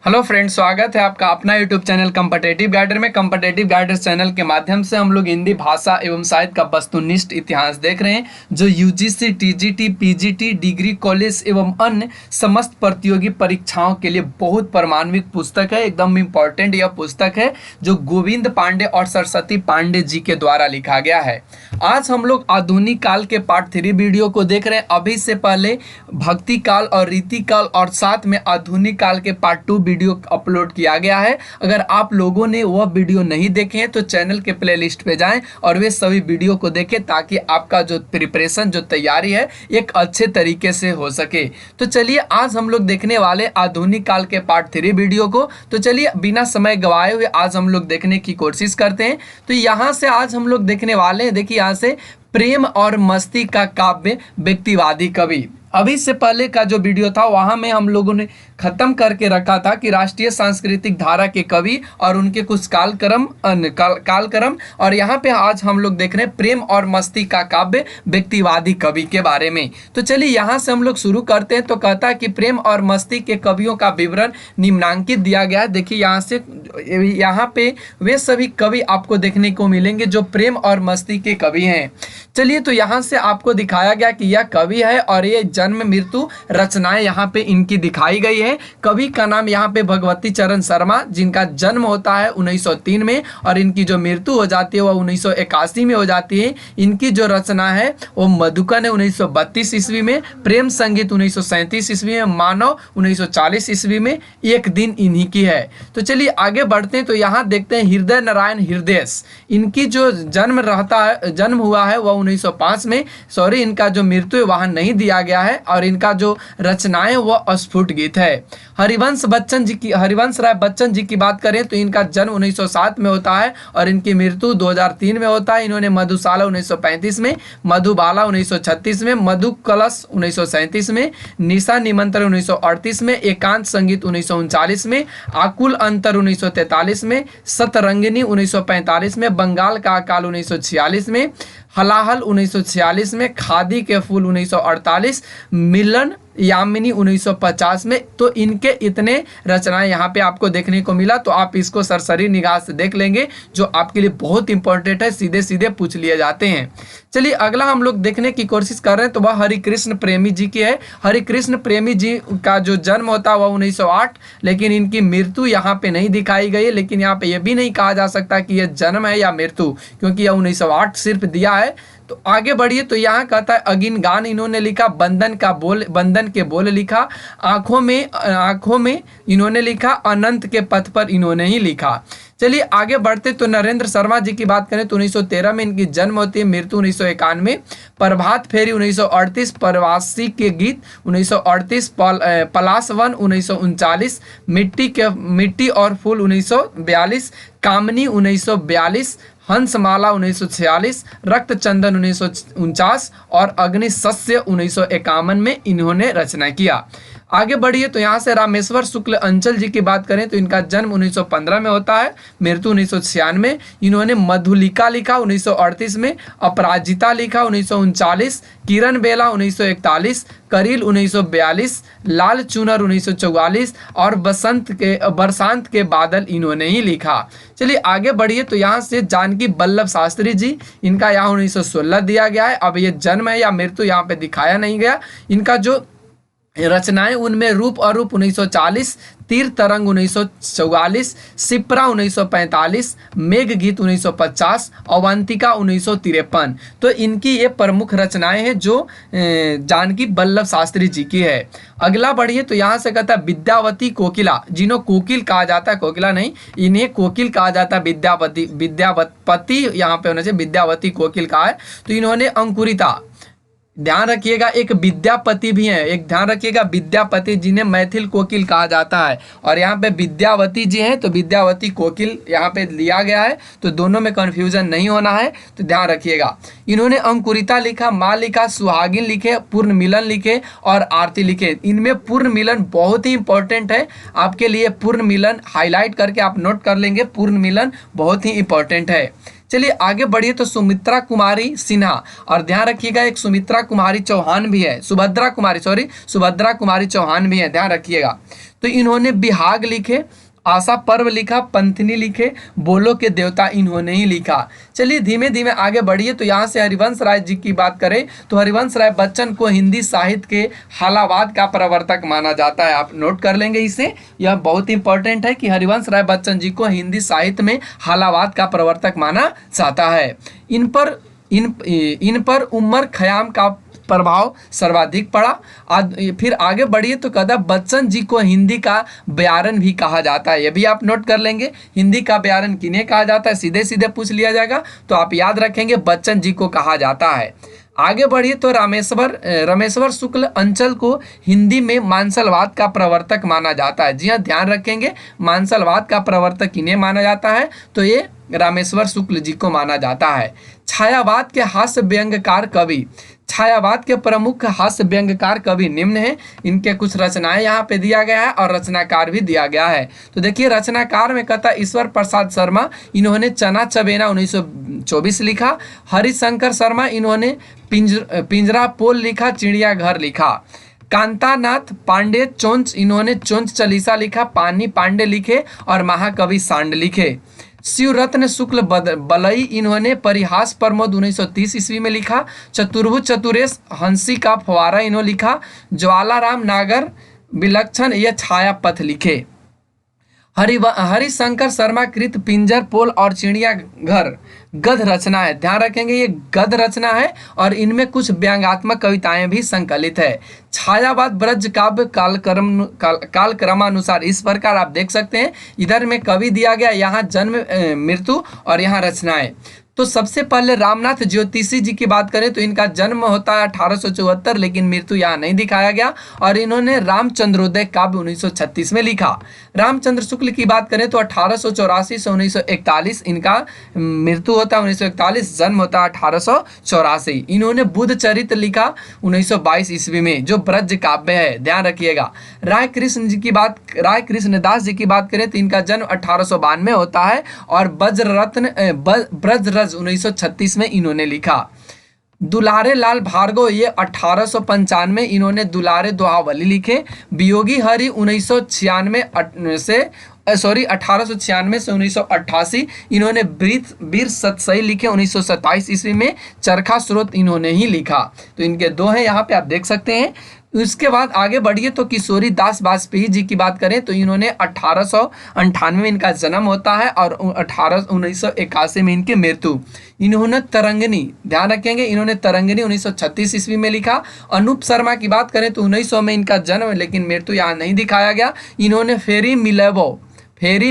Hello friends, स्वागत है आपका अपना यूट्यूब चैनल कॉम्पिटिटिव गाइडर में। कॉम्पिटिटिव गाइडर चैनल के माध्यम से हम लोग हिंदी भाषा एवं साहित्य का वस्तुनिष्ठ इतिहास देख रहे हैं, जो UGC, TGT, PGT, degree college एवं अन्य समस्त प्रतियोगी परीक्षाओं के लिए बहुत प्रमाणिक पुस्तक है। एकदम इम्पॉर्टेंट यह पुस्तक है जो गोविंद पांडे और सरस्वती पांडे जी के द्वारा लिखा गया है। आज हम लोग आधुनिक काल के पार्ट 3 वीडियो को देख रहे हैं। अभी से पहले भक्ति काल और रीति काल और साथ में आधुनिक काल के पार्ट 2 वीडियो अपलोड किया गया है। अगर आप लोगों ने वह वीडियो नहीं देखे हैं तो चैनल के प्लेलिस्ट पे जाएं और वे सभी वीडियो को देखें, ताकि आपका जो प्रिपरेशन, जो तैयारी है, एक अच्छे तरीके से हो सके। तो चलिए आज हम लोग देखने वाले आधुनिक काल के पार्ट 3 वीडियो को। तो चलिए बिना समय गवाए हुए आज हम लोग देखने की कोशिश करते हैं। तो यहाँ से आज हम लोग देखने वाले हैं, देखिए यहाँ से, प्रेम और मस्ती का काव्य, व्यक्तिवादी कवि। अभी से पहले का जो वीडियो था वहां में हम लोगों ने खत्म करके रखा था कि राष्ट्रीय सांस्कृतिक धारा के कवि और उनके कुछ कालक्रम और यहाँ पे आज हम लोग देख रहे हैं प्रेम और मस्ती का काव्य, व्यक्तिवादी कवि के बारे में। तो चलिए यहाँ से हम लोग शुरू करते हैं। तो कहता है कि प्रेम और मस्ती के कवियों का विवरण निम्नांकित दिया गया है। देखिए यहाँ से, यहाँ पे वे सभी कवि आपको देखने को मिलेंगे जो प्रेम और मस्ती के कवि हैं। चलिए तो यहाँ से आपको दिखाया गया कि यह कवि है और ये जन्म मृत्यु रचनाएं यहाँ पे इनकी दिखाई गई है। कवि का नाम यहाँ पे भगवती चरण शर्मा, जिनका जन्म होता है 1903 में और इनकी जो मृत्यु हो जाती है वह 1981 में हो जाती है। इनकी जो रचना है वो मधुकन है 1932 ईस्वी में, प्रेम संगीत 1937 ईस्वी में, मानव 1940 ईस्वी में, एक दिन इन्हीं की है। तो चलिए आगे बढ़ते हैं। तो यहाँ देखते हैं हृदय नारायण हृदय, इनकी जो जन्म हुआ है वह 1905 में, सॉरी इनका जो मृत्यु है वहाँ नहीं दिया गया है और इनका जो रचनाएं वह अस्फुट गीत है। हरिवंश राय बच्चन जी की बात करें तो इनका जन्म 1907 में होता है और इनकी मृत्यु 2003 में होता है। इन्होंने मधुशाला 1935 में, मधुबाला 1936 में, मधु कलश 1937 में, निशा निमंत्रण 1938 में, एकांत संगीत 1939 में, आकुल अंतर 1943 में, सतरंगिनी 1945 में, बंगाल का अकाल 1946 में, हलाहल 1946 में, खादी के फूल 1948, मिलन यामिनी 1950 में। तो इनके इतने रचनाएं यहाँ पे आपको देखने को मिला। तो आप इसको सरसरी निगाह से देख लेंगे, जो आपके लिए बहुत इंपॉर्टेंट है, सीधे सीधे पूछ लिए जाते हैं। चलिए अगला हम लोग देखने की कोशिश कर रहे हैं, तो वह हरिकृष्ण प्रेमी जी की है। हरिकृष्ण प्रेमी जी का जो जन्म होता है वह 1908, लेकिन इनकी मृत्यु यहाँ पे नहीं दिखाई गई है। लेकिन यहाँ पे यह भी नहीं कहा जा सकता कि यह जन्म है या मृत्यु, क्योंकि यह 1908 सिर्फ दिया है। तो आगे बढ़िए। तो यहाँ कहता है अगिन गान इन्होंने लिखा, बंधन के बोल लिखा, आंखों में इन्होंने लिखा, अनंत के पथ पर इन्होंने ही लिखा। चलिए आगे बढ़ते। तो नरेंद्र शर्मा जी की बात करें तो 1913 में इनकी जन्म होती है, मृत्यु 1991। प्रभात फेरी 1938, प्रवासी के गीत 1938, पलाश वन 1939, मिट्टी और फूल 1942, कामनी 1942, हंसमाला 1946, रक्त चंदन 1949 और अग्नि शस्य 1951 में इन्होंने रचना किया। आगे बढ़िए। तो यहाँ से रामेश्वर शुक्ल अंचल जी की बात करें तो इनका जन्म 1915 में होता है, मृत्यु 1996 में। इन्होंने मधुलिका लिखा 1938 में, अपराजिता लिखा 1939, किरण बेला 1941, करील 1942, लाल चुनर 1944 और बरसांत के बादल इन्होंने ही लिखा। चलिए आगे बढ़िए। तो यहाँ से जानकी वल्लभ शास्त्री जी, इनका यहाँ 1916 दिया गया है। अब ये जन्म है या मृत्यु यहाँ पे दिखाया नहीं गया। इनका जो रचनाएं उनमें रूप अरूप 1940, तीर तरंग 1944, शिप्रा 1945, मेघ गीत 1950, अवंतिका 1953। तो इनकी ये प्रमुख रचनाएं हैं जो जानकी वल्लभ शास्त्री जी की है। अगला बढ़िए। तो यहाँ से कहता है विद्यावती कोकिला, जिन्हों कोकिल कहा जाता है, कोकिला नहीं, इन्हें कोकिल कहा जाता है, विद्यापति यहाँ पे होना चाहिए, विद्यावती कोकिल कहा है। तो इन्होंने अंकुरिता, ध्यान रखिएगा, एक विद्यापति भी हैं, एक ध्यान रखिएगा विद्यापति जिन्हें मैथिल कोकिल कहा जाता है, और यहाँ पे विद्यावती जी हैं तो विद्यावती कोकिल यहाँ पे लिया गया है। तो दोनों में कंफ्यूजन नहीं होना है, तो ध्यान रखिएगा। इन्होंने अंकुरिता लिखा, माँ लिखा, सुहागिन लिखे, पूर्ण मिलन लिखे और आरती लिखे। इनमें पूर्ण मिलन बहुत ही इंपॉर्टेंट है आपके लिए, पूर्ण मिलन हाईलाइट करके आप नोट कर लेंगे, पूर्ण मिलन बहुत ही इंपॉर्टेंट है। चलिए आगे बढ़िए। तो सुमित्रा कुमारी सिन्हा, और ध्यान रखिएगा एक सुमित्रा कुमारी चौहान भी है, सुभद्रा कुमारी चौहान भी है, ध्यान रखिएगा। तो इन्होंने बिहाग लिखे, आशा पर्व लिखा, पंथनी लिखे, बोलो के देवता इन्होंने ही लिखा। चलिए धीमे धीमे आगे बढ़िए। तो यहाँ से हरिवंश राय जी की बात करें तो हरिवंश राय बच्चन को हिंदी साहित्य के हालावाद का प्रवर्तक माना जाता है। आप नोट कर लेंगे इसे, यह बहुत इंपॉर्टेंट है कि हरिवंश राय बच्चन जी को हिंदी साहित्य में हालावाद का प्रवर्तक माना जाता है। इन पर उमर खयाम का प्रभाव सर्वाधिक पड़ा। फिर आगे बढ़िए तो कहता बच्चन जी को हिंदी का व्याकरण भी कहा जाता है। ये भी आप नोट कर लेंगे, हिंदी का व्याकरण किन्हें कहा जाता है, सीधे सीधे पूछ लिया जाएगा तो आप याद रखेंगे बच्चन जी को कहा जाता है। आगे बढ़िए तो रामेश्वर शुक्ल अंचल को हिंदी में मानसलवाद का प्रवर्तक माना जाता है। जी हाँ, ध्यान रखेंगे मानसलवाद का प्रवर्तक किन्हें माना जाता है, तो ये रामेश्वर शुक्ल जी को माना जाता है। छायावाद के हास्य व्यंग्यकार कवि, छायावाद के प्रमुख हास्य व्यंग्यकार कवि निम्न हैं। इनके कुछ रचनाएं यहाँ पे दिया गया है और रचनाकार भी दिया गया है। तो देखिए रचनाकार में कहता ईश्वर प्रसाद शर्मा, इन्होंने चना चबेना 1924 लिखा। हरिशंकर शर्मा, इन्होंने पिंजरा पोल लिखा, चिड़ियाघर लिखा। कांतानाथ पांडे चोंच, इन्होंने चोंच चालीसा लिखा, पानी पांडे लिखे और महाकवि सांड लिखे। शिवरत्न शुक्ल बलई, इन्होंने परिहास प्रमोद 1930 ईस्वी में लिखा। चतुर्भुज चतुरेश हंसी का फवारा इन्होंने लिखा। ज्वालाराम नागर विलक्षण ये छाया पथ लिखे। हरिशंकर शर्मा कृत पिंजर पोल और चिड़ियाघर गद्य रचना है। ध्यान रखेंगे ये गद्य रचना है और इनमें कुछ व्यंग्यात्मक कविताएं भी संकलित है। छायावाद ब्रज काव्य कालक्रमानुसार इस प्रकार आप देख सकते हैं, इधर में कवि दिया गया, यहाँ जन्म मृत्यु और यहाँ रचनाएं। तो सबसे पहले रामनाथ ज्योतिषी जी की बात करें तो इनका जन्म होता है 1874, लेकिन मृत्यु यहाँ नहीं दिखाया गया। और इन्होंने रामचंद्रोदय काव्य 1936 में लिखा। रामचंद्र शुक्ल की बात करें तो 1884 से 1941 इनका मृत्यु होता है 1941, जन्म होता है 1884। इन्होंने बुद्ध चरित्र लिखा 1922 ईस्वी में, जो ब्रज काव्य है, ध्यान रखिएगा। राय कृष्णदास जी की बात करें तो इनका जन्म 1892 होता है और ब्रजरज 1936 में इन्होंने लिखा। दुलारे लाल भार्गव, ये 1895 इन्होंने दुलारे दोहावली लिखे। वियोगी हरि 1896 से 1988 इन्होंने वीर सतसई लिखे। 1927 ईस्वी में चरखा स्रोत इन्होंने ही लिखा। तो इनके दो हैं, यहाँ पे आप देख सकते हैं। उसके बाद आगे बढ़िए तो किशोरी दास वाजपेयी जी की बात करें तो इन्होंने 1898 में इनका जन्म होता है और 1981 में इनकी मृत्यु। इन्होंने तरंगिणी, ध्यान रखेंगे, इन्होंने तरंगिणी 1936 ईस्वी में लिखा। अनूप शर्मा की बात करें तो 1900 में इनका जन्म, लेकिन मृत्यु यहाँ नहीं दिखाया गया। इन्होंने फेरी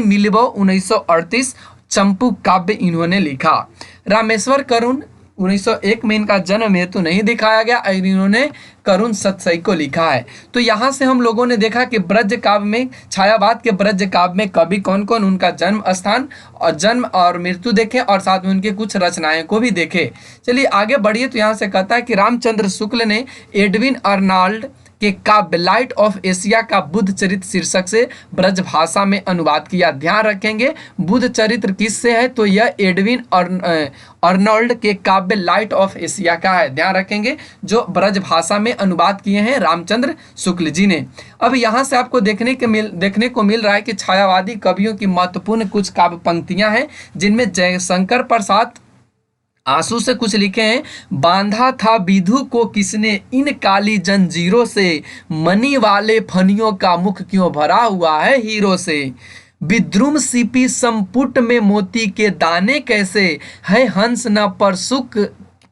मिलबो 1938 चंपू काव्य इन्होंने लिखा। रामेश्वर करुण 1901 में इनका जन्म, मृत्यु नहीं दिखाया गया और इन्होंने करुण सतसई को लिखा है। तो यहाँ से हम लोगों ने देखा कि ब्रज काव्य में, छायावाद के ब्रज काव्य में कवि कौन कौन, उनका जन्म स्थान और जन्म और मृत्यु देखे और साथ में उनके कुछ रचनाएं को भी देखे। चलिए आगे बढ़िए तो यहाँ से कहता है कि रामचंद्र शुक्ल ने एडविन अर्नाल्ड के काव्य लाइट ऑफ एशिया का बुद्ध चरित्र शीर्षक से ब्रज भाषा में अनुवाद किया। ध्यान रखेंगे बुद्ध चरित्र किससे है, तो यह एडविन अर्नोल्ड के काव्य लाइट ऑफ एशिया का है। ध्यान रखेंगे, जो ब्रज भाषा में अनुवाद किए हैं रामचंद्र शुक्ल जी ने। अब यहाँ से आपको देखने को मिल रहा है कि छायावादी कवियों की महत्वपूर्ण कुछ काव्य पंक्तियां हैं, जिनमें जयशंकर प्रसाद आंसू से कुछ लिखे हैं। बांधा था विधु को किसने इन काली जंजीरों से, मनी वाले फनियों का मुख क्यों भरा हुआ है हीरो से। विद्रुम सीपी संपुट में मोती के दाने कैसे, है हंस न पर सुख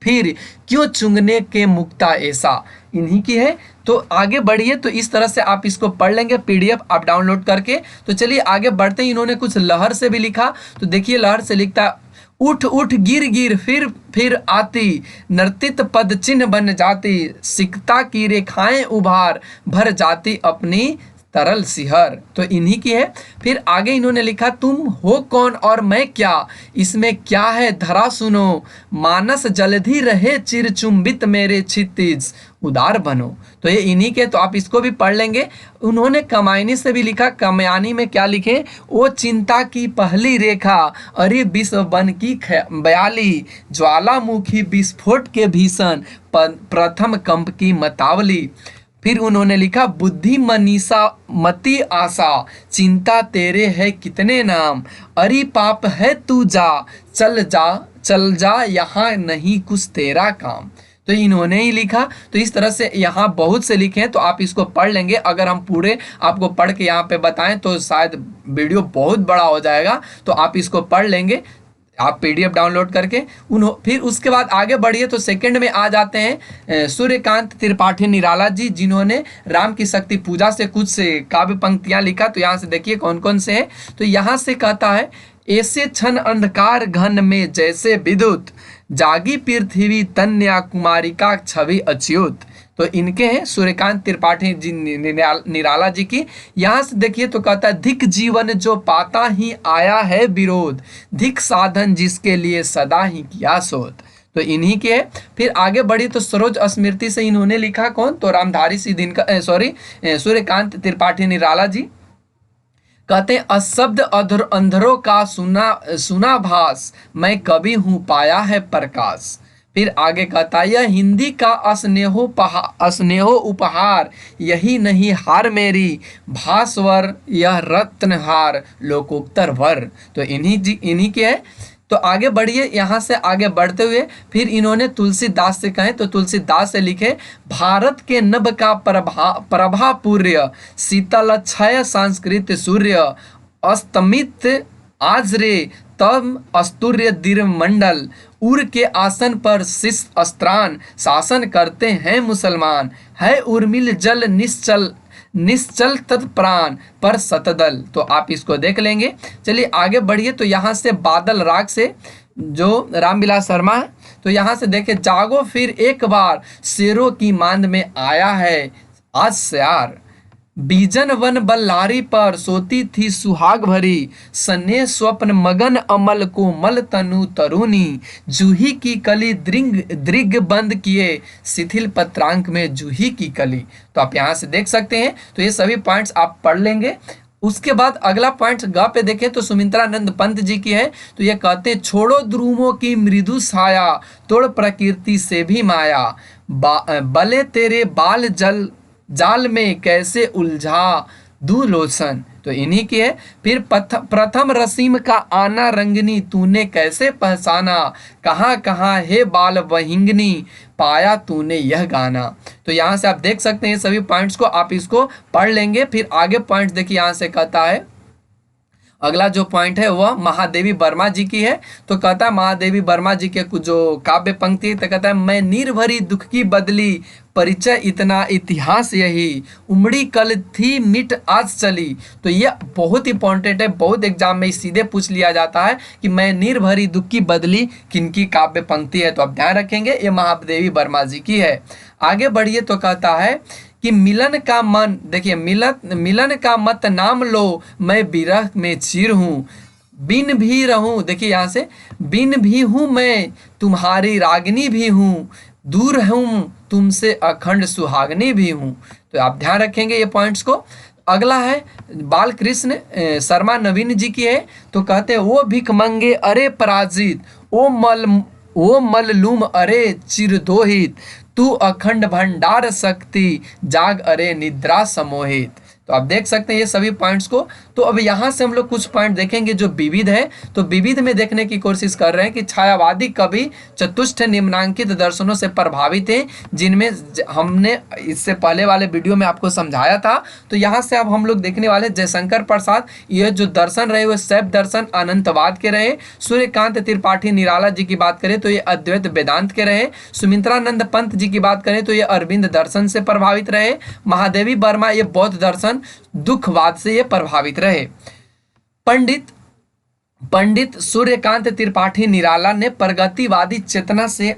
फिर क्यों चुंगने के मुक्ता ऐसा। इन्हीं की है। तो आगे बढ़िए तो इस तरह से आप इसको पढ़ लेंगे PDF आप डाउनलोड करके। तो चलिए आगे बढ़ते हैं। इन्होंने कुछ लहर से भी लिखा, तो देखिए लहर से लिखता, उठ उठ गिर गिर फिर आती, नर्तित पद चिन्ह बन जाती, सिकता की रेखाएं उभार भर जाती अपनी तरल सिहर। तो इन्हीं की है। फिर आगे इन्होंने लिखा, तुम हो कौन और मैं क्या, इसमें क्या है धरा सुनो, मानस जलधि रहे चिरचुंबित मेरे क्षितिज उदार बनो। तो ये इन्हीं के, तो आप इसको भी पढ़ लेंगे। उन्होंने कमायनी से भी लिखा। कमायनी में क्या लिखे, ओ चिंता की पहली रेखा, अरे विश्व बन की बयाली, ज्वालामुखी विस्फोट के भीषण प्रथम कंप की मतावली। फिर उन्होंने लिखा बुद्धि मनीषा मति आशा, चिंता तेरे है कितने नाम, अरे पाप है तू जा, चल जा यहाँ नहीं कुछ तेरा काम। तो इन्होंने ही लिखा। तो इस तरह से यहाँ बहुत से लिखे हैं, तो आप इसको पढ़ लेंगे। अगर हम पूरे आपको पढ़ के यहाँ पे बताएं तो शायद वीडियो बहुत बड़ा हो जाएगा, तो आप इसको पढ़ लेंगे, आप पीडीएफ डाउनलोड करके। फिर उसके बाद आगे बढ़िए तो सेकंड में आ जाते हैं सूर्यकांत त्रिपाठी निराला जी, जिन्होंने राम की शक्ति पूजा से कुछ काव्य पंक्तियां लिखा। तो यहाँ से देखिए कौन कौन से हैं। तो यहाँ से कहता है, ऐसे क्षण अंधकार घन में जैसे विद्युत, जागी पृथ्वी तन्या कुमारिका छवि अच्युत। तो इनके हैं सूर्यकांत त्रिपाठी जी निराला जी की। यहाँ से देखिए तो कहता है, धिक जीवन जो पाता ही आया है विरोध, धिक साधन जिसके लिए सदा ही किया शोध। तो इन्हीं के है। फिर आगे बढ़ी तो सरोज स्मृति से इन्होंने लिखा कौन, तो रामधारी सिंह सूर्यकांत त्रिपाठी निराला जी। कहते हैं, अशब्द अंधरों का सुना भास, मैं कवि हूँ पाया है प्रकाश। फिर आगे कहता है, यह हिंदी का अस्नेहो उपहार, यही नहीं हार मेरी, भास्वर यह रत्नहार लोकोत्तर वर। तो इन्हीं के है। तो आगे बढ़िए, यहाँ से आगे बढ़ते हुए फिर इन्होंने तुलसीदास से कहें तो तुलसीदास से लिखे, भारत के नभ का प्रभा पूर्य, शीतल क्षय संस्कृत सूर्य, अस्तमित आज रे तम अस्तुर्य दिरमंडल, उर के आसन पर शिष्य अस्त्रान, शासन करते हैं मुसलमान, है उर्मिल जल निश्चल तत्प्राण पर सतदल। तो आप इसको देख लेंगे। चलिए आगे बढ़िए तो यहाँ से बादल राग से जो रामविलास शर्मा है, तो यहाँ से देखे, जागो फिर एक बार, शेरों की मांद में आया है आज श्यार, बीजन वन बल्लारी पर सोती थी सुहाग भरी, सने स्वप्न मगन अमल को मल तनु तरुणी, जूही की कली दृग बंद किए, शिथिल पत्रांक में जूही की कली। तो आप यहाँ से देख सकते हैं। तो ये सभी पॉइंट्स आप पढ़ लेंगे। उसके बाद अगला पॉइंट ग पे देखें तो सुमित्रानंद पंत जी की है। तो ये कहते हैं, छोड़ो द्रुमों की मृदु छाया, तोड़ प्रकृति से भी माया, बले तेरे बाल जाल में कैसे उलझा दुलोचन। तो इन्हीं की है। फिर प्रथम रसीम का आना रंगनी, तूने कैसे पहचाना, कहाँ कहाँ है बाल वहिंगनी, पाया तूने यह गाना। तो यहाँ से आप देख सकते हैं सभी पॉइंट्स को, आप इसको पढ़ लेंगे। फिर आगे पॉइंट्स देखिए, यहाँ से कहता है, अगला जो पॉइंट है वह महादेवी वर्मा जी की है। तो कहता है, महादेवी वर्मा जी के कुछ जो काव्य पंक्ति है, तो कहता है, मैं निर्भरी दुख की बदली, परिचय इतना इतिहास यही, उमड़ी कल थी मिट आज चली। तो ये बहुत इंपॉर्टेंट है, बहुत एग्जाम में सीधे पूछ लिया जाता है कि मैं निर्भरी दुख की बदली किनकी काव्य पंक्ति है। तो आप ध्यान रखेंगे, ये महादेवी वर्मा जी की है। आगे बढ़िए तो कहता है कि मिलन का मन, देखिए मिलन का मत नाम लो, मैं विरह में चीर हूँ, बिन भी रहूं, देखिए यहाँ से, बिन भी हूँ मैं तुम्हारी रागिनी भी हूँ, दूर हूँ तुमसे अखंड सुहागनी भी हूँ। तो आप ध्यान रखेंगे ये पॉइंट्स को। अगला है बालकृष्ण शर्मा नवीन जी की है। तो कहते हैं, वो भिख मंगे अरे पराजित, ओ मललूम अरे चिरदोहित, तू अखंड भंडार शक्ति, जाग अरे निद्रा समोहित। तो आप देख सकते हैं ये सभी पॉइंट्स को। तो अब यहाँ से हम लोग कुछ पॉइंट देखेंगे जो विविध है। तो विविध में देखने की कोशिश कर रहे हैं कि छायावादी कवि चतुष्ट निम्नांकित दर्शनों से प्रभावित हैं, जिनमें हमने इससे पहले वाले वीडियो में आपको समझाया था। तो यहाँ से अब हम लोग देखने वाले जयशंकर प्रसाद, ये जो दर्शन रहे वो शैव दर्शन अनंतवाद के रहे। सूर्यकांत त्रिपाठी निराला जी की बात करें तो ये अद्वैत वेदांत के रहे। सुमित्रानंद पंत जी की बात करें तो ये अरविंद दर्शन से प्रभावित रहे। महादेवी वर्मा ये बौद्ध दर्शन दुखवाद से ये प्रभावित रहे। पंडित सूर्यकांत त्रिपाठी निराला ने प्रगतिवादी चेतना से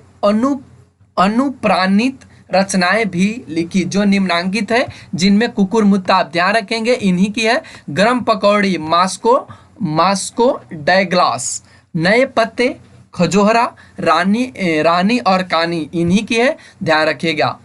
अनुप्राणित रचनाएं भी लिखी जो निम्नांकित है, जिनमें कुकुर मुत्ता आप ध्यान रखेंगे इन्हीं की है। गरम पकौड़ी, मास्को डैग्लास, नए पत्ते, खजोहरा, रानी और कानी इन्हीं की है, ध्यान रखिएगा।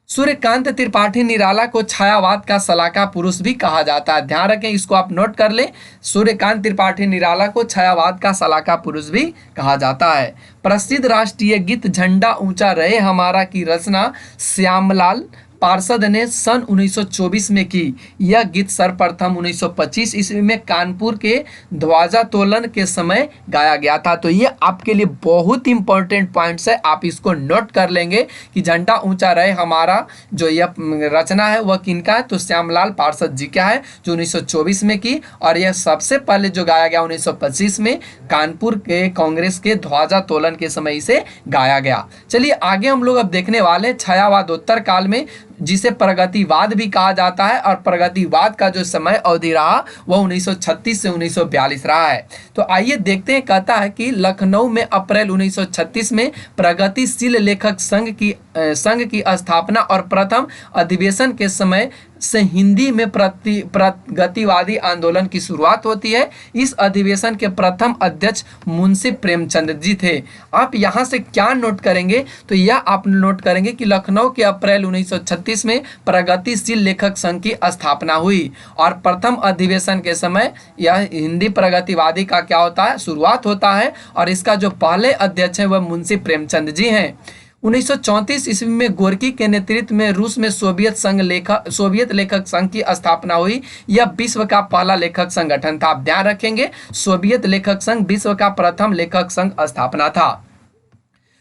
सूर्यकांत त्रिपाठी निराला को छायावाद का सलाका पुरुष भी कहा जाता है, ध्यान रखें, इसको आप नोट कर लें। सूर्यकांत त्रिपाठी निराला को छायावाद का सलाका पुरुष भी कहा जाता है। प्रसिद्ध राष्ट्रीय गीत झंडा ऊंचा रहे हमारा की रचना श्यामलाल पार्षद ने सन 1924 में की। यह गीत सर्वप्रथम 1925 ईस्वी में कानपुर के ध्वजातोलन के समय गाया गया था। तो ये आपके लिए बहुत इंपॉर्टेंट पॉइंट्स है, आप इसको नोट कर लेंगे कि झंडा ऊंचा रहे हमारा जो यह रचना है वह किनका है, तो श्यामलाल पार्षद जी का है जो 1924 में की। और यह सबसे पहले जो गाया गया 1925 में कानपुर के कांग्रेस के ध्वजातोलन के समय इसे गाया गया। चलिए आगे हम लोग अब देखने वाले छायावादोत्तर काल में, जिसे प्रगतिवाद भी कहा जाता है, और प्रगतिवाद का जो समय अवधि रहा वह 1936 से 1942 रहा है। तो आइए देखते हैं, कहता है कि लखनऊ में अप्रैल 1936 में प्रगतिशील लेखक संघ की स्थापना और प्रथम अधिवेशन के समय से हिंदी में प्रगतिवादी आंदोलन की शुरुआत होती है। इस अधिवेशन के प्रथम अध्यक्ष मुंशी प्रेमचंद जी थे। आप यहाँ से क्या नोट करेंगे, तो यह आप नोट करेंगे कि लखनऊ के अप्रैल 1936 में प्रगतिशील लेखक संघ की स्थापना हुई और प्रथम अधिवेशन के समय यह हिंदी प्रगतिवादी का क्या होता है, शुरुआत होता है। और इसका जो पहले अध्यक्ष है वह मुंशी प्रेमचंद जी हैं। 1934 ईस्वी में गोर्की के नेतृत्व में रूस में सोवियत लेखक संघ की स्थापना हुई। यह विश्व का पहला लेखक संगठन था। आप ध्यान रखेंगे, सोवियत लेखक संघ विश्व का प्रथम लेखक संघ स्थापना था।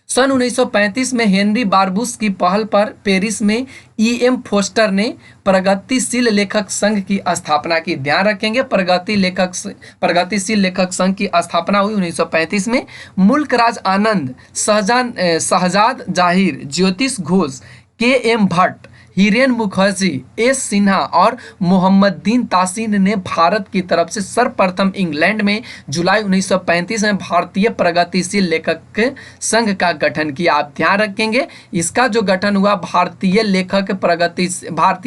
सन 1935 में हेनरी बारबूस की पहल पर पेरिस में E.M. फोस्टर ने प्रगतिशील लेखक संघ की स्थापना की। ध्यान रखेंगे, प्रगतिशील लेखक संघ की स्थापना हुई 1935 में। मुल्कराज आनंद, शहजाद जाहिर, ज्योतिष घोष, K.M. भट्ट, हिरेन मुखर्जी, एस सिन्हा और मोहम्मदीन तासीन ने भारत की तरफ से सर्वप्रथम इंग्लैंड में जुलाई 1935 में भारतीय प्रगतिशील लेखक संघ का गठन किया। आप ध्यान रखेंगे, इसका जो गठन हुआ भारतीय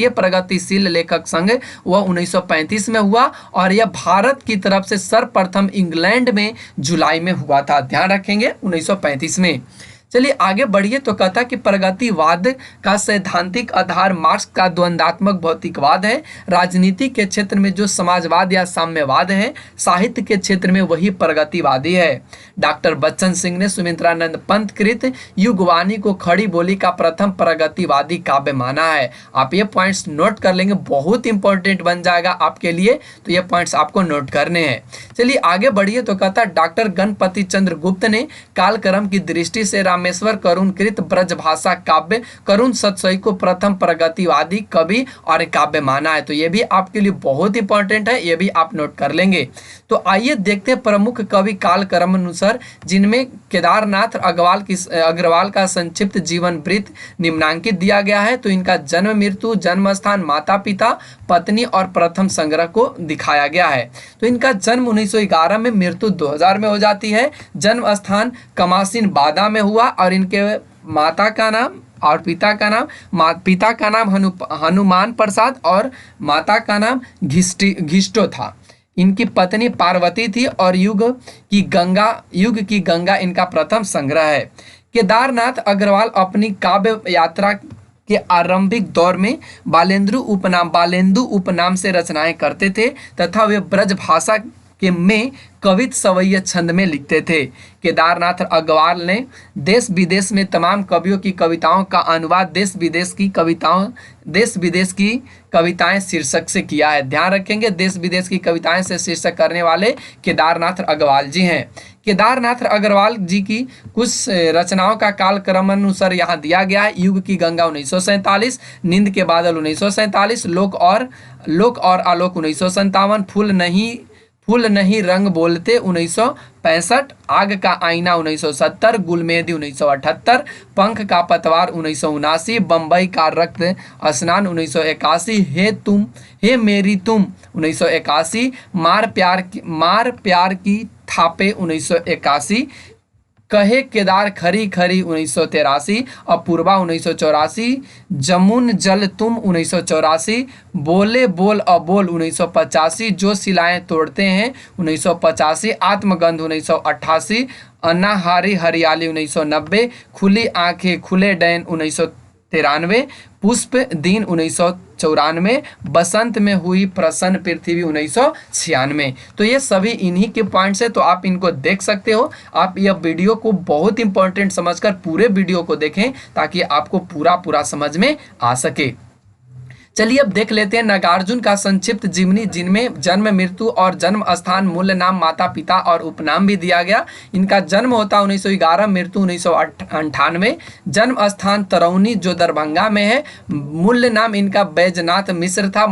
प्रगतिशील लेखक संघ वह 1935 में हुआ और यह भारत की तरफ से सर्वप्रथम इंग्लैंड में जुलाई में हुआ था। ध्यान रखेंगे 1935 में। चलिए आगे बढ़िए, तो कहता कि प्रगतिवाद का सैद्धांतिक आधार मार्क्स का द्वंद्वात्मक भौतिकवाद है। राजनीति के क्षेत्र में जो समाजवाद या साम्यवाद है, साहित्य के क्षेत्र में वही प्रगतिवादी है। डॉक्टर बच्चन सिंह ने सुमित्रानंद पंत कृत युगवाणी को खड़ी बोली का प्रथम प्रगतिवादी काव्य माना है। आप ये पॉइंट्स नोट कर लेंगे, बहुत इंपॉर्टेंट बन जाएगा आपके लिए, तो ये पॉइंट्स आपको नोट करने हैं। चलिए आगे बढ़िए, तो कहता डॉक्टर गणपति चंद्र गुप्त ने कालक्रम की दृष्टि से रामेश्वर करुण कृत ब्रजभाषा काव्य करुण सतसई को प्रथम प्रगतिवादी कवि और काव्य माना है। तो ये भी आपके लिए बहुत इंपॉर्टेंट है, ये भी आप नोट कर लेंगे। तो आइए देखते हैं प्रमुख कवि कालक्रम अनुसार, जिनमें केदारनाथ अग्रवाल का संक्षिप्त जीवन वृत्त निम्नांकित दिया गया है। तो इनका जन्म, मृत्यु, जन्म स्थान, माता पिता, पत्नी और प्रथम संग्रह को दिखाया गया है। तो इनका जन्म 1911 में, मृत्यु 2000 में हो जाती है। जन्म स्थान कमासीन बादा में हुआ और इनके माता का नाम और पिता का नाम हनुमान प्रसाद और माता का नाम घिष्टो था। इनकी पत्नी पार्वती थी और युग की गंगा इनका प्रथम संग्रह है। केदारनाथ अग्रवाल अपनी काव्य यात्रा के आरंभिक दौर में बालेंदु उपनाम से रचनाएं करते थे तथा वे ब्रज भाषा में कवित सवैया छंद में लिखते थे। केदारनाथ अग्रवाल ने देश विदेश में तमाम कवियों की कविताओं का अनुवाद देश विदेश की कविताएं शीर्षक से किया है। ध्यान रखेंगे, देश विदेश की कविताएं से शीर्षक करने वाले केदारनाथ अग्रवाल जी हैं। केदारनाथ अग्रवाल जी की कुछ रचनाओं का काल क्रमानुसार यहाँ दिया गया है। युग की गंगा 1947, नींद के बादल 1947, लोक और आलोक 1957, फूल नहीं रंग बोलते 1965, आग का आईना 1970, गुलमेहदी 1978, पंख का पतवार 1979, बम्बई का रक्त स्नान 1981, हे मेरी तुम 1981, मार प्यार की थापे 1981, कहे केदार खरी खरी 1983, अपूर्वा 1984, जमुन जल तुम 1984, बोले बोल अबोल 1985, जो सिलाएं तोड़ते हैं 1985, आत्मगंध 1988, अनाहारी हरियाली 1990, खुली आंखें खुले डैन 1993, पुष्प दिन 1994, बसंत में हुई प्रसन्न पृथ्वी 1996। तो ये सभी इन्हीं के पॉइंट्स है, तो आप इनको देख सकते हो। आप यह वीडियो को बहुत इंपॉर्टेंट समझकर पूरे वीडियो को देखें ताकि आपको पूरा समझ में आ सके। चलिए अब देख लेते हैं नागार्जुन का संक्षिप्त जीवनी, जिनमें जन्म, मृत्यु और जन्म स्थान, मूल नाम, माता पिता और उपनाम भी दिया गया। इनका जन्म होता 1911, मृत्यु 1998। जन्म स्थान तरौनी जो दरभंगा में है। मूल नाम इनका बैजनाथ मिश्र था।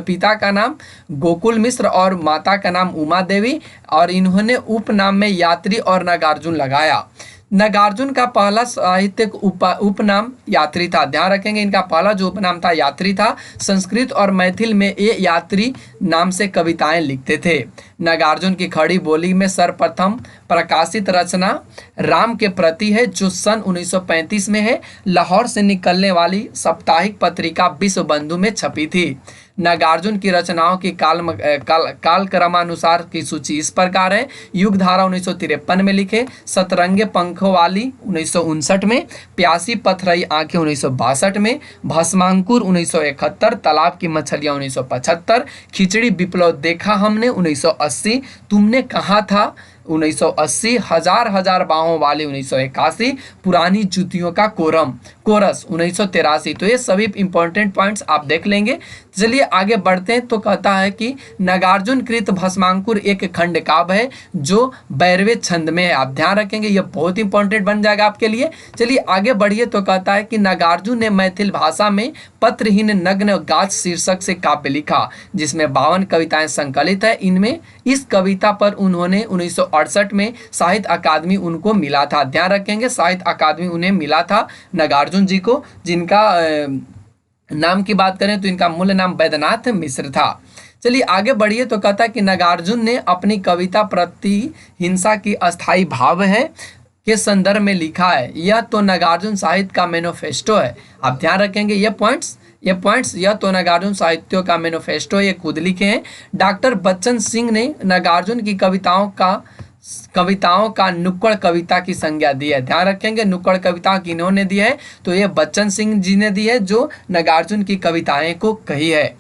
पिता का नाम गोकुल मिश्र और माता का नाम उमा देवी, और इन्होंने उपनाम में यात्री और नागार्जुन लगाया। नागार्जुन का पहला साहित्यिक उपनाम यात्री था। ध्यान रखेंगे, इनका पहला जो उपनाम था यात्री था। संस्कृत और मैथिल में ये यात्री नाम से कविताएं लिखते थे। नागार्जुन की खड़ी बोली में सर्वप्रथम प्रकाशित रचना राम के प्रति है, जो सन 1935 में है। लाहौर से निकलने वाली साप्ताहिक पत्रिका विश्व बंधु में छपी थी। नागार्जुन की रचनाओं की कालक्रमानुसार की सूची इस प्रकार है। युगधारा 1953 में लिखे, सतरंगे पंखों वाली 1959 में, प्यासी पथरई आंखें 1962 में, भस्मांकुर 1971, तालाब की मछलियां 1975, खिचड़ी विप्लव देखा हमने 1980, तुमने कहा था 1980, हजार हजार बाहों वाली 1981, पुरानी जूतियों का कोरस 1983। तो ये सभी इंपॉर्टेंट पॉइंट्स आप देख लेंगे। चलिए आगे बढ़ते हैं। तो कहता है कि नागार्जुन कृत भस्मांकुर एक खंड काव्य है जो 12वें छंद में है। आप ध्यान रखेंगे, ये बहुत इंपॉर्टेंट बन जाएगा आपके लिए। चलिए आगे बढ़िए। तो कहता है कि नागार्जुन ने मैथिल भाषा में पत्रहीन नग्न गाछ शीर्षक से काव्य लिखा, जिसमें 52 कविताएं संकलित है। इनमें इस कविता पर उन्होंने 1968 में साहित्य अकादमी उनको मिला था। ध्यान रखेंगे, साहित्य अकादमी उन्हें मिला था नागार्जुन जी को, जिनका नाम की बात करें तो इनका मूल नाम बैद्यनाथ मिश्र था। चलिए आगे बढ़िए। तो कहता है कि नागार्जुन ने अपनी कविता प्रति हिंसा की अस्थायी भाव है के संदर्भ में लिखा है। यह तो नागार्जुन साहित्य का मैनिफेस्टो है। आप ध्यान रखेंगे ये पॉइंट्स यह तो नागार्जुन साहित्य का मैनिफेस्टो, ये खुद लिखे हैं। डॉक्टर बच्चन सिंह ने नागार्जुन की कविताओं का नुक्कड़ कविता की संज्ञा दी है। ध्यान रखेंगे, नुक्कड़ कविता किन्होंने दी है, तो ये बच्चन सिंह जी ने दी है, जो नागार्जुन की कविताएं को कही है।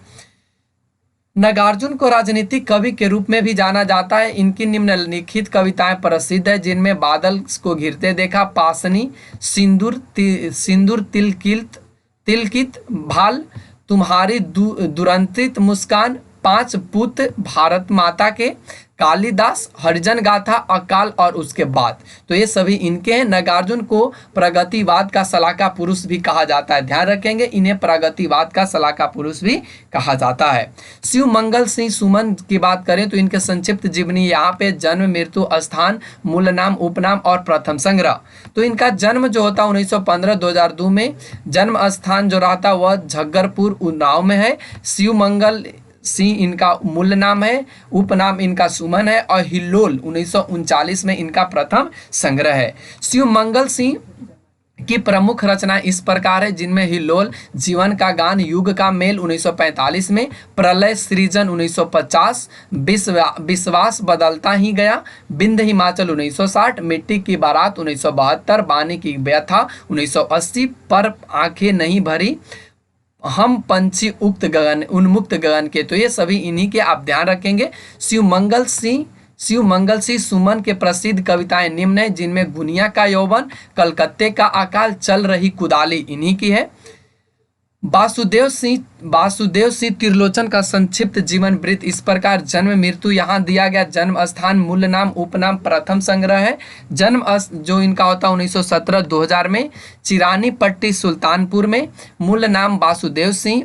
नागार्जुन को राजनीतिक कवि के रूप में भी जाना जाता है। इनकी निम्नलिखित कविताएं प्रसिद्ध है, जिनमें बादल को घिरते देखा, पासनी, सिंदूर तिलकित भाल, तुम्हारी दुरंतित मुस्कान, 5 पुत्र भारत माता के, कालिदास, हरिजन गाथा, अकाल और उसके बाद। तो ये सभी इनके हैं। नागार्जुन को प्रगतिवाद का सलाहकार पुरुष भी कहा जाता है। ध्यान रखेंगे, इन्हें प्रगतिवाद का सलाहकार पुरुष भी कहा जाता है। शिव मंगल सिंह सुमन की बात करें तो इनके संक्षिप्त जीवनी यहाँ पे जन्म, मृत्यु, स्थान, मूल नाम, उपनाम और प्रथम संग्रह। तो इनका जन्म जो होता 1915-2002 में, जन्म स्थान जो रहता वह झग्गरपुर उन्नाव में है। शिव मंगल सिंह इनका मूल नाम है, उपनाम इनका सुमन है, और हिल्लोल 1939 में इनका प्रथम संग्रह है। शिव मंगल सिंह की प्रमुख रचना इस प्रकार है, जिनमें हिल्लोल, जीवन का गान, युग का मेल 1945 में, प्रलय सृजन 1950, विश्वास बदलता ही गया, बिंद हिमाचल 1960, मिट्टी की बारात 1972, बानी की व्यथा 1980, पर आंखें नहीं भरी, हम पंछी उन्मुक्त गगन के। तो ये सभी इन्हीं के आप ध्यान रखेंगे। शिव मंगल सिंह सुमन के प्रसिद्ध कविताएं निम्न है, जिनमें गुनिया का यौवन, कलकत्ते का अकाल, चल रही कुदाली इन्हीं की है। वासुदेव सिंह त्रिलोचन का संक्षिप्त जीवन वृत्त इस प्रकार, जन्म, मृत्यु यहाँ दिया गया, जन्म स्थान, मूल नाम, उपनाम, प्रथम संग्रह है। जन्म जो इनका होता 1917-2000 में, चिरानी पट्टी सुल्तानपुर में, मूल नाम वासुदेव सिंह,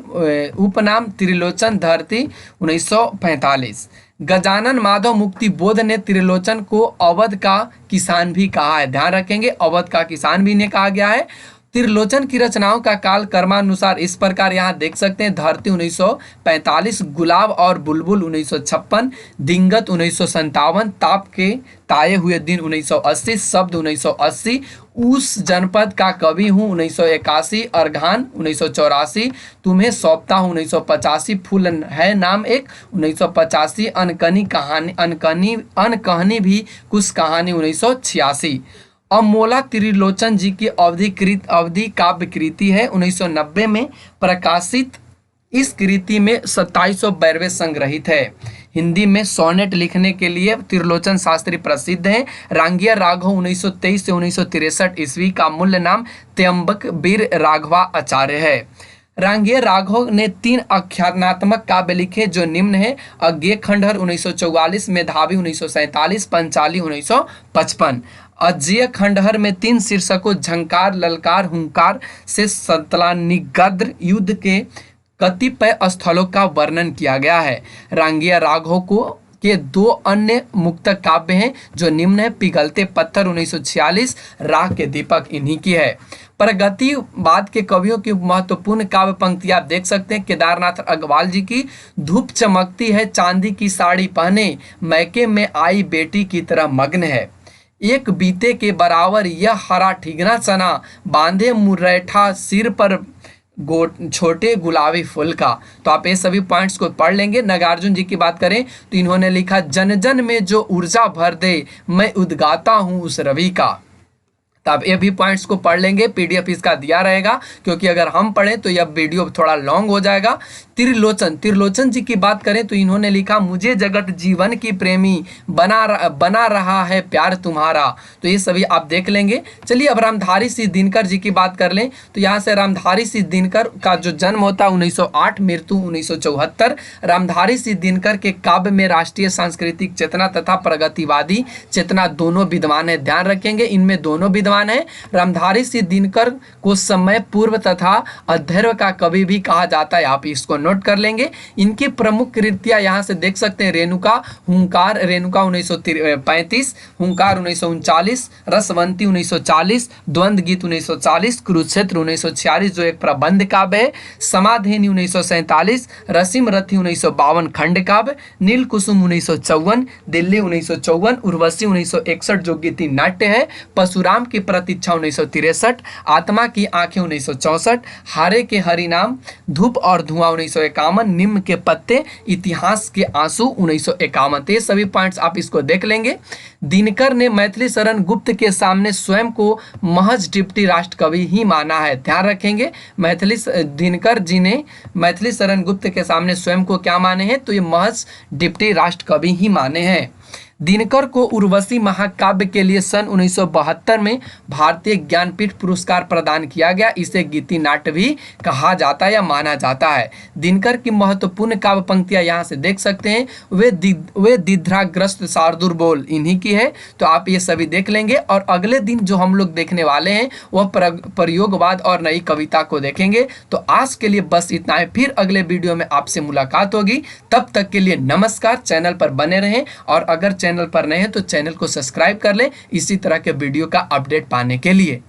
उपनाम त्रिलोचन धरती 1945। गजानन माधव मुक्ति बोध ने त्रिलोचन को अवध का किसान भी कहा है। ध्यान रखेंगे, अवध का किसान भी इन्हें कहा गया है। त्रिलोचन की रचनाओं का काल क्रमानुसार इस प्रकार यहाँ देख सकते हैं। धरती 1945, गुलाब और बुलबुल 1956, दिंगत 1957, ताप के ताए हुए दिन 1980, शब्द 1980, उस जनपद का कवि हूँ 1981, अर्घान 1984, तुम्हें सौंपता हूँ 1985, फूल है नाम एक 1985, अनकहनी भी कुछ कहानी 1986। अमोला त्रिलोचन जी की अवधि काव्य कृति है 1990 में प्रकाशित। इस कृति में 2792 संग्रहित है। हिंदी में सोनेट लिखने के लिए त्रिलोचन शास्त्री प्रसिद्ध हैं। रांगिया राघव 1923 से 1963 ईस्वी का मूल नाम त्र्यंबक वीर राघवा आचार्य है। रांगीय राघव ने 3 आख्यानात्मक काव्य लिखे जो निम्न है: अज्ञेय खंडहर 1944, मेधावी 1947, पंचाली 1955। अज्ञेय खंडहर में 3 शीर्षकों झंकार, ललकार, हुंकार से सतलानिगद्र युद्ध के कतिपय स्थलों का वर्णन किया गया है। रांगीय राघव के 2 अन्य मुक्तक काव्य हैं जो निम्न है: पिघलते पत्थर 1946, राह के दीपक इन्हीं की है। प्रगतिवाद के कवियों की महत्वपूर्ण काव्य पंक्ति आप देख सकते हैं केदारनाथ अग्रवाल जी की: धूप चमकती है चांदी की साड़ी पहने, मैके में आई बेटी की तरह मग्न है। एक बीते के बराबर यह हरा ठिगना चना, बांधे मुरैठा सिर पर छोटे गुलाबी फूल का। तो आप ये सभी पॉइंट्स को पढ़ लेंगे। नागार्जुन जी की बात करें तो इन्होंने लिखा: जन जन में जो ऊर्जा भर दे, मैं उद्गाता हूँ उस रवि का। तो आप ये भी पॉइंट्स को पढ़ लेंगे, पीडीएफ इसका दिया रहेगा, क्योंकि अगर हम पढ़ें तो यह वीडियो थोड़ा लॉन्ग हो जाएगा। त्रिलोचन जी की बात करें तो इन्होंने लिखा: मुझे जगत जीवन की प्रेमी, बना रहा है प्यार तुम्हारा। तो ये सभी आप देख लेंगे। चलिए अब रामधारी सिंह दिनकर जी की बात कर लें तो यहाँ से रामधारी सिंह दिनकर का जो जन्म होता है 1908, मृत्यु 1974। रामधारी सिंह दिनकर के काव्य में राष्ट्रीय सांस्कृतिक चेतना तथा प्रगतिवादी चेतना दोनों विद्वान है। ध्यान रखेंगे, इनमें दोनों विद्वान है। रामधारी सिंह दिनकर को समय पूर्व तथा अध्यर्व का कवि भी कहा जाता है, आप इसको नोट कर लेंगे। इनकी प्रमुख कृतियां यहाँ से देख सकते हैं: रेणुका, हुंकार, रेणुका 1935, हुंकार 1939, रसवंती 1940, द्वंद्व गीत 1940, कुरुक्षेत्र 1946 जो एक प्रबंध काव्य है, समाधेनी 1947, रसीम रथी 1952 खंड काव्य, नील कुसुम 1954, दिल्ली 1954, उर्वशी 1961 जो गीति नाट्य है, परशुराम की प्रतीक्षा 1963, आत्मा की आंखें 1964, हारे के हरिनाम, धूप और धुआं 1951, निम्न के पत्ते, इतिहास के आंसू 1951। ये सभी पॉइंट्स आप इसको देख लेंगे। दिनकर ने मैथिली शरण गुप्त के सामने स्वयं को महज डिप्टी राष्ट्र कवि ही माना है। ध्यान रखेंगे, दिनकर जी ने मैथिली शरण गुप्त के सामने स्वयं को क्या माने हैं? तो ये महज डिप्टी राष्ट्र कवि ही माने हैं। दिनकर को उर्वशी महाकाव्य के लिए सन 1972 में भारतीय ज्ञानपीठ पुरस्कार प्रदान किया गया। इसे गीति नाट्य भी कहा जाता है या माना जाता है। दिनकर की महत्वपूर्ण काव्य पंक्तियां यहाँ से देख सकते हैं। वे दिध्राग्रस्त शार्दूल बोल इन्हीं की है। तो आप ये सभी देख लेंगे। और अगले दिन जो हम लोग देखने वाले हैं वह प्रयोगवाद और नई कविता को देखेंगे। तो आज के लिए बस इतना है, फिर अगले वीडियो में आपसे मुलाकात होगी। तब तक के लिए नमस्कार। चैनल पर बने रहें और अगर चैनल पर नए हैं तो चैनल को सब्सक्राइब कर लें इसी तरह के वीडियो का अपडेट पाने के लिए।